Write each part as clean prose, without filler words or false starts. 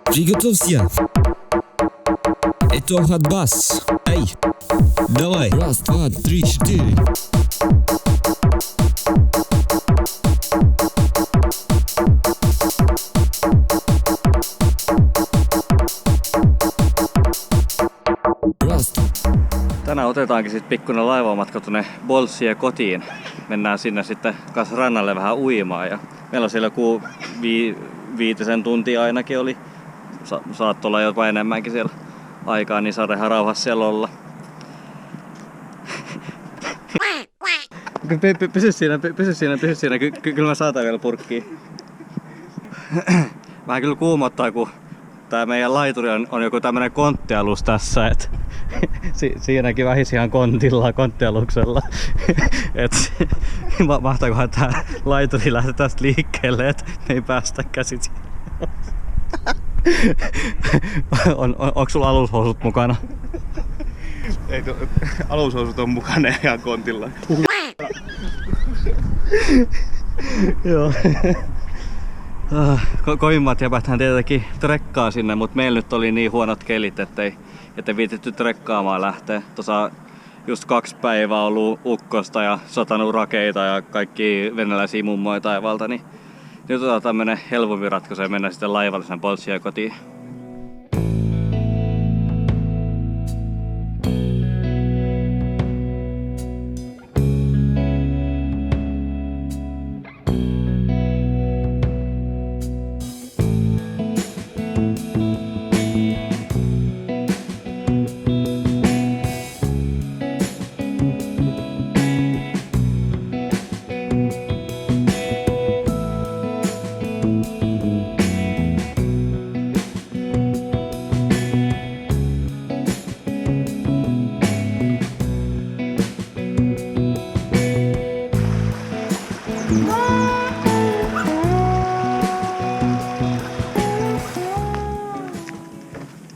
Приготовься. Это хат-бас. Эй, давай. Раз, два, три, четыре. Tänään otetaankin sitten pikkuinen laivamatka tuonne Bolsien kotiin. Mennään sinne sitten kanssa rannalle vähän uimaan. Ja meillä on siellä joku 5 tuntia ainakin oli. Saattoi olla jopa enemmänkin siellä aikaa, niin saadaan ihan rauhassa siellä olla. Pysy siinä. Kyllä mä saatan vielä purkkiin. Vähän kyllä kuumottaa, kun tää meidän laituri on joku tämmönen konttialus tässä, et siinäkin vähisi ihan konttialuksella. Et mahtaakohan tää laituri lähteä tästä liikkeelle, et me ei päästä käsit. Onko sulla alushousut mukana? Ei, alushousut on mukana ihan kontilla. Joo. Kovimmat jäpäthän tietenkin trekkaa sinne, mutta meillä nyt oli niin huonot kelit, ettei viitetty trekkaamaan lähteä. Tuossa just 2 päivää ollut ukkosta ja satanut rakeita ja kaikki venäläisiä mummoja taivalta, niin nyt otetaan tämmönen helpompi ratkaisu ja mennään sitten laivallisen Bolsien kotiin.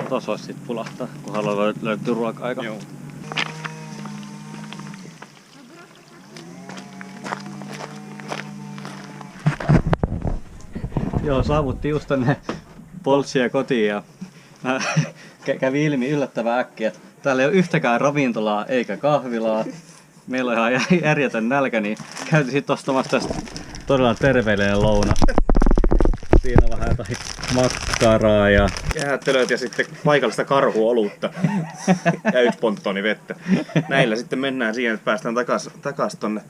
Tuossa olisi sit pulahtaa, kun haluaa löytyä ruoka-aika. Joo. Joo, saavuttiin just tänne Bolsien kotiin ja kävi ilmi yllättävän äkkiä, että täällä ei ole yhtäkään ravintolaa eikä kahvilaa. Meillä on ihan järjetön nälkä, niin käytiin sitten ostamassa tästä todella terveellinen louna. Siinä on vähän jotain makkaraa ja Jäätelöt ja sitten paikallista karhuolutta ja 1 ponttoni vettä. Näillä sitten mennään siihen, että päästään takas tonne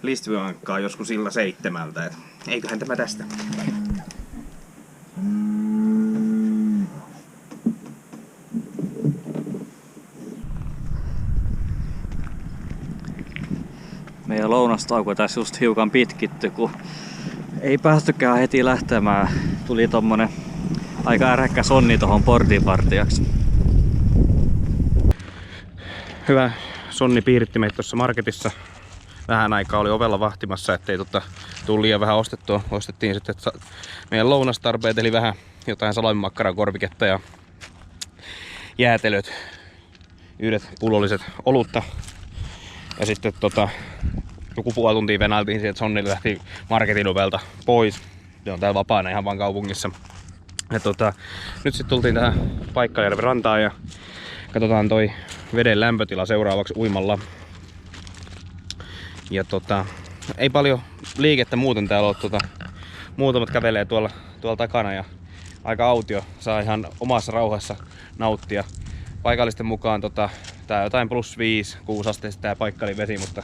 Listvyankkaan joskus sillä 7. Et eiköhän tämä tästä. meidän lounastauko tässä just hiukan pitkitty, kun ei päästykään heti lähtemään. Tuli tommonen aika äräkkä sonni tohon portinvartijaksi. Hyvä sonni piiritti meitä tuossa marketissa. Vähän aikaa oli ovella vahtimassa, ettei tullut liian vähän ostettua. Ostettiin sitten meidän lounastarpeet, eli vähän jotain salamimakkaran korviketta ja jäätelöt, 1 pullolliset olutta. Ja sitten joku puoli tuntia venäiltiin siihen, että sonni lähti marketin ovelta pois. Se on täällä vapaana ihan vaan kaupungissa. Ja nyt sitten tultiin tähän Paikkajärven rantaan ja katsotaan toi veden lämpötila seuraavaksi uimalla. Ja ei paljon liikettä muuten täällä ole. Muutamat kävelee tuolla takana ja aika autio. Saa ihan omassa rauhassa nauttia. Paikallisten mukaan tää jotain +5-6 asteista tää paikkalivesi, mutta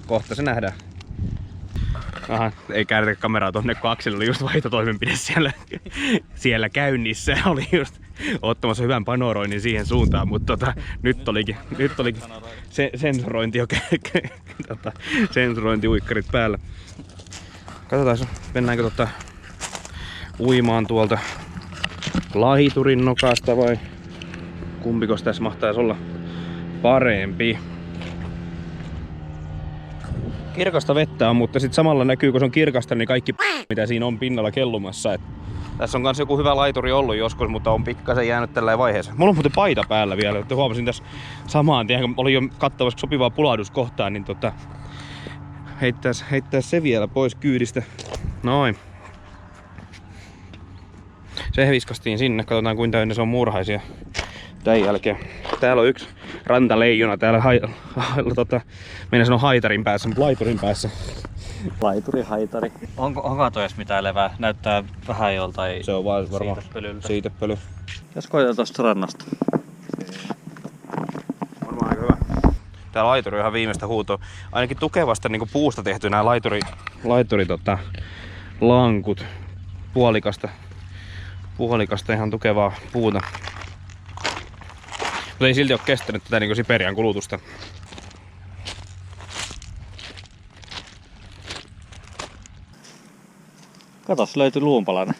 kohta se nähdään. Aha, ei käännetä kameraa tonne, kun Aksel oli just vaihtotoimenpide siellä käynnissä. Oli just ottamassa hyvän panoroinnin siihen suuntaan, mutta nyt olikin sensurointiuikkarit päällä. Katsotaan, mennäänkö uimaan tuolta laiturin nokasta vai kumpikos tässä mahtaisi olla parempi. Kirkasta vettä on, mutta sitten samalla näkyy, kun se on kirkasta, niin kaikki mitä siinä on pinnalla kellumassa. Tässä on kans joku hyvä laituri ollut joskus, mutta on pikkasen jäänyt tällä vaiheessa. Mulla on muuten paita päällä vielä, että huomasin tässä samaan tien, kun oli jo kattavasti sopivaa pulahduskohtaa, niin heittää se vielä pois kyydistä. Noin. Se viskastiin sinne, katsotaan kuinka täynnä se on muurahaisia tän jälkeen. Täällä on yksi rantaleijona täällä mennä sanoa haitarin päässä, mutta laiturin päässä. Laituri, haitari. Onko toi edes mitään levää? Näyttää vähän joltain. Se on vaan varmaan siitepöly. Jos koitetaan tosta rannasta. Varmaan aika hyvä. Tää laituri on ihan viimeistä huutoa. Ainakin tukevasta niin puusta tehty nää laituri lankut. Puolikasta ihan tukevaa puuta. Mutta ei silti ole kestänyt tätä niin Siperian kulutusta. Katos, löytyi luunpalanen.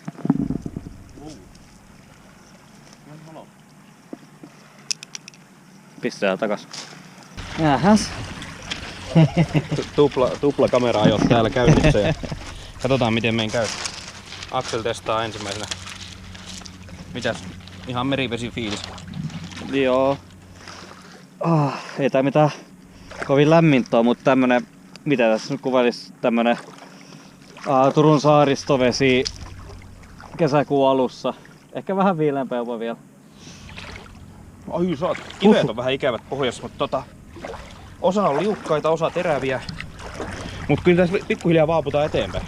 Pistää takas. Jäähäs. Tupla kamera-ajot täällä käynnissä ja katsotaan miten meidän käy. Aksel testaa ensimmäisenä. Mitäs? Ihan merivesifiilis. Joo. Ei tää mitään kovin lämmintä on, mutta tämmönen, mitä tässä nyt kuvailisi, tämmönen Turun saaristovesi kesäkuun alussa. Ehkä vähän viileämpää jopa vielä. Ai saat, kivet on vähän ikävät pohjassa, mutta osa on liukkaita, osa teräviä. Mut kyllä tässä pikkuhiljaa vaaputaan eteenpäin.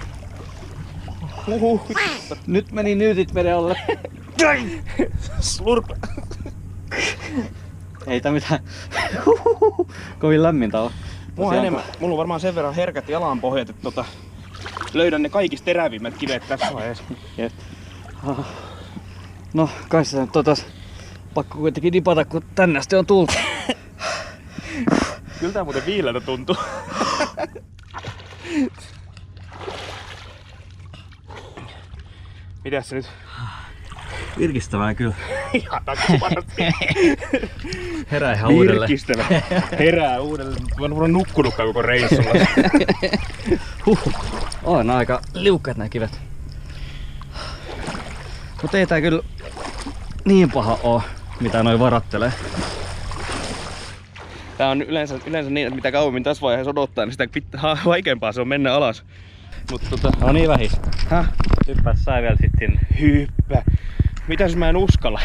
Nyt meni nyytit veden alle. Slurp! Ei tää mitään kovin lämmintä on. Mulla on varmaan sen verran herkät jalanpohjat, että löydän ne kaikista terävimmät kivet tässä vaiheessa. No kai se nyt pakko kuitenkin dipata, kun tänne asti on tultu. Kyllä tää muuten viileältä tuntuu. Mitäs se nyt? Virkistävää kyllä. Ihan takkuvarasti. Herää ihan uudelleen. Virkistävä. Herää uudelleen. Mä oon nukkunutkaan koko reissulla. On aika liukkaat nää kivet. Mut ei tää kyllä niin paha oo, mitä noi varattelee. Tää on yleensä niin, että mitä kauemmin tässä vaiheessa odottaa, niin sitä vaikeampaa se on mennä alas. Mut No niin vähis. Häh? Hyppää sä vielä sit sinne. Hyppää. Mitäs mä en uskalla?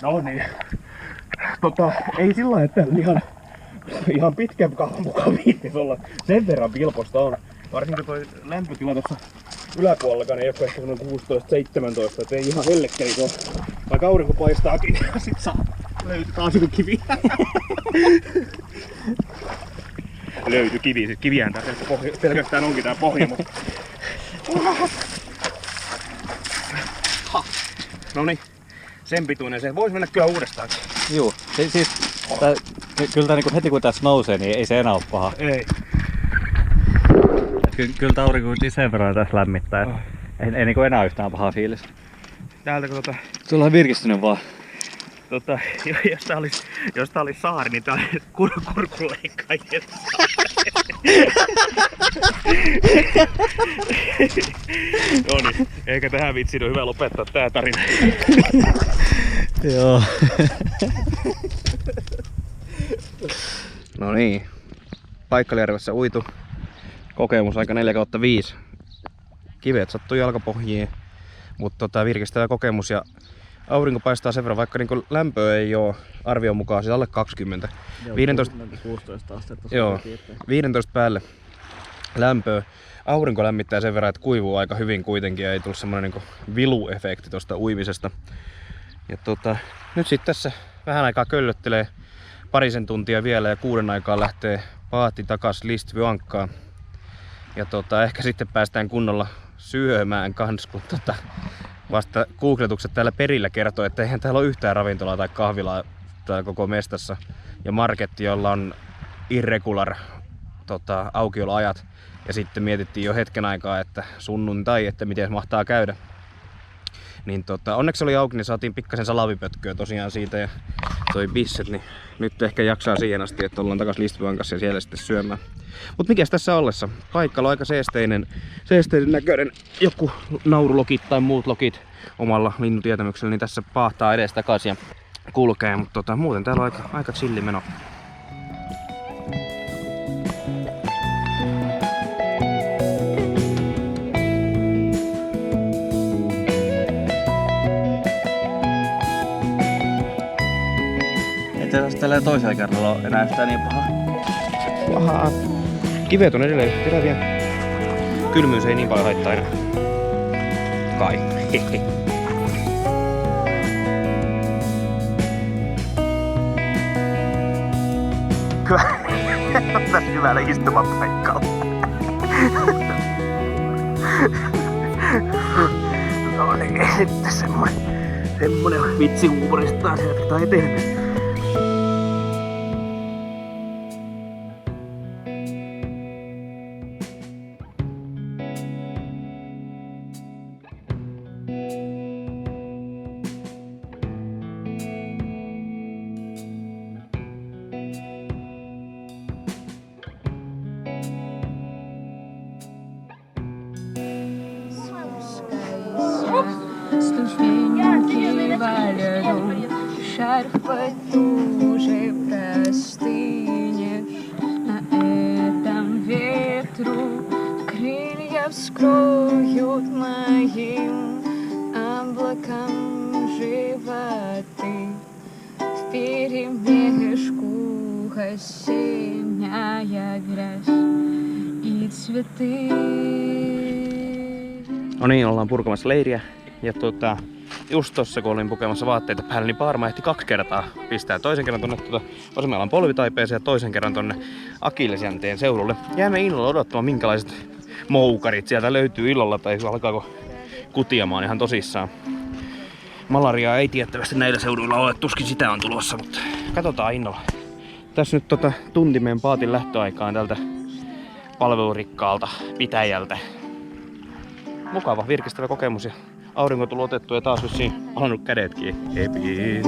No niin. Ei sillä lailla, että ihan pitkän mukaan viittis olla. Sen verran vilposta on. Varsinkin toi lämpötila tuossa yläpuolellakaan ei ole ehkä 16-17, et ei ihan hellekkeli tuo. Vaikka aurinko paistaakin, niin sit saa löytyy taas joku kivi. Löytyi kivi, siis kiviään tää pelkästään onkin tää pohja, mutta... Noniin, sen pituinen se. Vois mennä kyllä uudestaan. Juu, siis kyllä niinku heti kun tässä nousee, niin ei se enää oo paha. Ei. Kyllä tää aurinko sen verran tässä lämmittää. Ei niinku enää yhtään pahaa fiilis. Täältä kun Sulla on virkistynyt vaan. jos tää olisi saari, niin tää olisi kurkuleikkaajien Noniin, eikä tähän vitsiin ole hyvä lopettaa tää tarina. Joo. No niin, Paikkalijärvessä uitu. Kokemus aika 4/5. Kivet sattuu jalkapohjiin, mutta virkistävä kokemus ja aurinko paistaa sen verran, vaikka niin lämpöä ei ole arvion mukaan, siis alle 20. 16 astetta. Joo, 15 päälle lämpöä. Aurinko lämmittää sen verran, että kuivuu aika hyvin kuitenkin ja ei tule semmonen niin viluefekti tuosta uimisesta. Ja nyt sitten tässä vähän aikaa köllöttelee parisen tuntia vielä ja 6 aikaan lähtee paatti takas Listvyankkaan. Ja ehkä sitten päästään kunnolla syömään kans, kun vasta googletukset täällä perillä kertoo, että eihän täällä ole yhtään ravintolaa tai kahvilaa täällä koko mestassa. Ja marketti, jolla on irregular aukioloajat. Ja sitten mietittiin jo hetken aikaa, että sunnuntai, että miten mahtaa käydä. Niin onneksi oli auki, niin saatiin pikkasen salavipötköä tosiaan siitä ja toi bisset, niin nyt ehkä jaksaa siihen asti, että ollaan takas Listvyankassa ja siellä sitten syömään. Mut mikäs tässä ollessa? Paikkalla on aika seesteinen näköinen, joku naurulokit tai muut lokit omalla linnutietämyksellä, niin tässä paahtaa edes takaisin ja kulkee, mutta muuten täällä on aika chilli meno. tällä toisella kerralla enää yhtään niin paha. Pahaa. Kivet on edelleen yhtä teräviä. Kylmyys ei niin paljon haittaa enää. Kai. Tässä hyvällä istumapaikalla. No niin, sitten semmonen vitsihuumorista taas jatketaan eteenpäin. Ступеньки валят, шар потуже простынешь. На этом ветру крылья вскроют моим облаком животы. Вперемешку осенняя грязь и цветы. No niin, ollaan purkamassa leiriä. Ja just tossa kun olin pukemassa vaatteita päälle, niin Paarma ehti 2 kertaa pistää toisen kerran tonne vasemmalan polvitaipeeseen ja toisen kerran tonne akillesjänteen seudulle. Jäämme innolla odottamaan, minkälaiset moukarit sieltä löytyy illalla tai alkaako kutiamaan ihan tosissaan. Malariaa ei tiettävästi näillä seuduilla ole, tuskin sitä on tulossa, mutta katsotaan innolla. Tässä nyt tunti meidän paatin lähtöaikaan tältä palvelurikkaalta pitäjältä. Mukava, virkistävä kokemus ja aurinko on tullut otettu ja taas vissiin alannut kädetkin hepiin.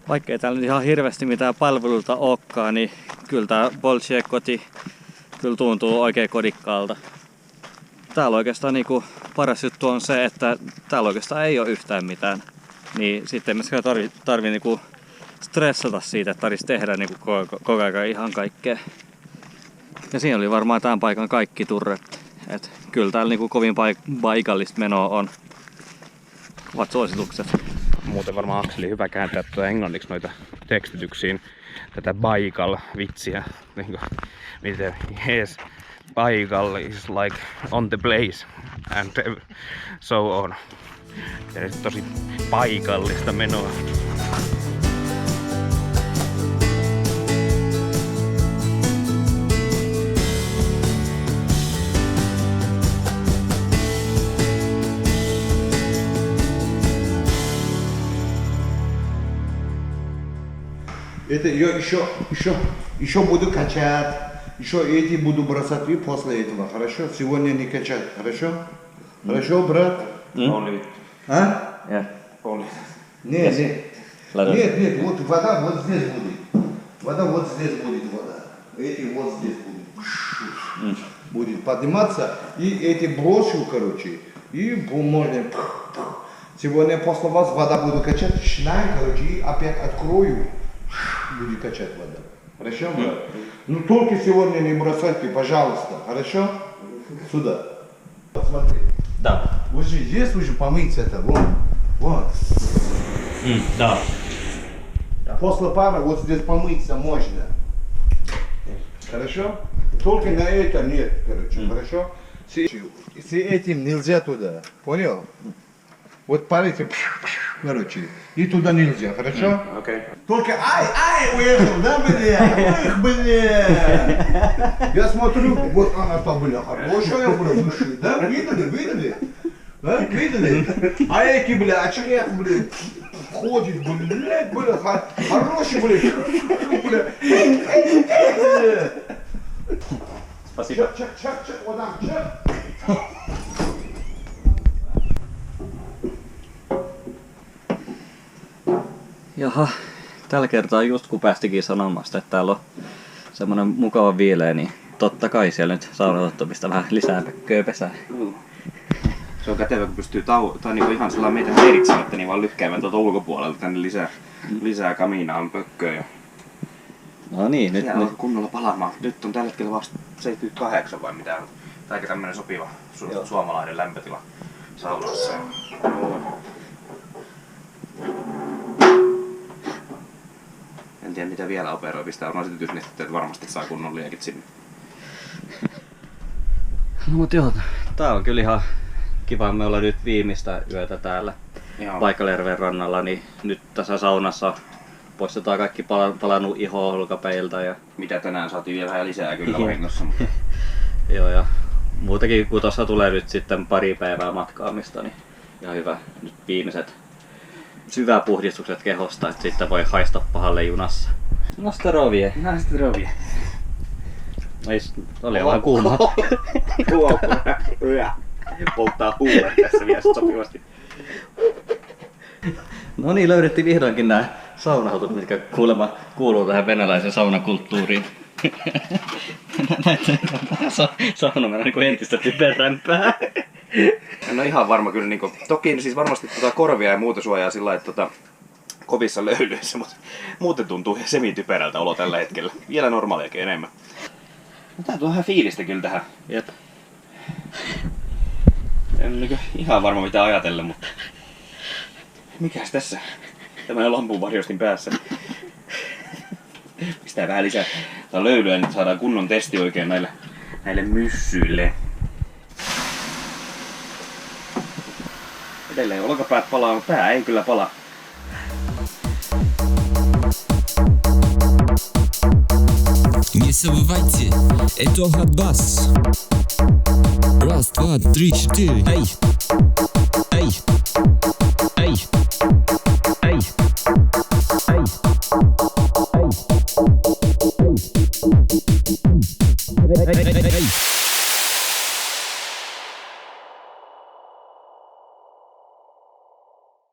Vaikkei täällä nyt ihan hirveästi mitään palveluita olekaan, niin kyllä tää Bolsje-koti kyllä tuntuu oikein kodikkaalta. Täällä oikeastaan niinku paras juttu on se, että täällä oikeastaan ei ole yhtään mitään. Niin sitten ei myöskään tarvii niinku stressata siitä, että tarvitsisi tehdä niinku koko ajan ihan kaikkea. Ja siinä oli varmaan tämän paikan kaikki turret. Et kyllä täällä niinku kovin paikallista menoa on. Ovat suositukset. Muuten varmaan Akseli hyvä kääntää englanniksi noita tekstityksiin tätä Baikal-vitsiä. Niinku, miten, yes, Baikal is like on the place and so on. Ja tosi paikallista menoa. Это я еще буду качать, еще эти буду бросать и после этого, хорошо? Сегодня не качать, хорошо? Хорошо, брат? А? Нет, нет, вот вода вот здесь будет. Вода вот здесь будет вода. Эти вот здесь будут. Будет подниматься, и эти брошу, короче, и можно. Сегодня после вас вода буду качать, шнай, короче, и опять открою. Будет качать вода. Хорошо, брат? Ну только сегодня не бросайте, пожалуйста. Хорошо? Сюда. Посмотри. Да. Вот же здесь уже помыть это. Вот. Вот. Да. После пары вот здесь помыться можно. Хорошо? Только на это нет, короче. Хорошо? С этим нельзя туда. Понял? Вот парите, короче, и туда нельзя, хорошо? Окей. Только уехал, да, бля? Я смотрю, вот она-то, бля, хорошая, бля, вышли, да? Видели? Да, видели? А эти, бля, очеред, бля, ходит, бля, хороший, бля. Спасибо. Чак, вот там, чак. Jaha, tällä kertaa just kun päästikin sanomasta, että täällä on semmonen mukava viileä, niin totta kai siellä nyt saunaottamista vähän lisää pökköä pesää. Se on kätevä, kun pystyy tai niinku ihan sellainen meitä häiritsemättä, niin vaan lykkäämään tuolta ulkopuolelta tänne lisää kamiinaan pökköä. Ja No niin, nyt on kunnolla palaamaan. Nyt on tällä hetkellä vasta 78 vai mitä on. Tai aika tämmönen sopiva suomalainen lämpötila saunassa. En tiedä mitä vielä operoi, pistää varmaan sytytysnestettä, että varmasti saa kunnon liekit sinne. No mut joo, tää on kyllä ihan kiva, me ollaan nyt viimeistä yötä täällä Paikaljärven rannalla, niin nyt tässä saunassa poistetaan kaikki palannut iho olkapäiltä ja Mitä tänään saatiin vielä vähän lisää kyllä vahingossa. Mutta joo, ja muutenkin kun tossa tulee nyt sitten pari päivää matkaamista, niin ihan hyvä nyt viimeiset syväpuhdistukset kehosta, että sitten voi haista pahalle junassa. No starovie. Oli vähän kuuma. Polttaa huulet tässä vielä sopivasti. No niin, löydettiin vihdoinkin nämä saunahautut, mitkä kuulemma kuuluu tähän venäläisen saunakulttuuriin. Näitä sauna on niin entistä typerämpää. En ole ihan varma kyllä. Niin kuin, toki siis varmasti korvia ja muuta suojaa sillä lailla, että kovissa löylyissä, mutta muuten tuntuu semityperältä olo tällä hetkellä. Vielä normaaliakin enemmän. No, tää tuo vähän fiilistä kyllä tähän. Jep. En ole niin ihan varma mitä ajatella, mutta mikäs tässä? Tämmönen lampunvarjostin päässä. Pistää vähän lisää löylyä, niin saadaan kunnon testi oikein näille myssyille. Edelleen olkapäät palaa, mutta pää ei kyllä pala. Не забывайте, это Хатбас. Раз, два, три, четыре. Эй!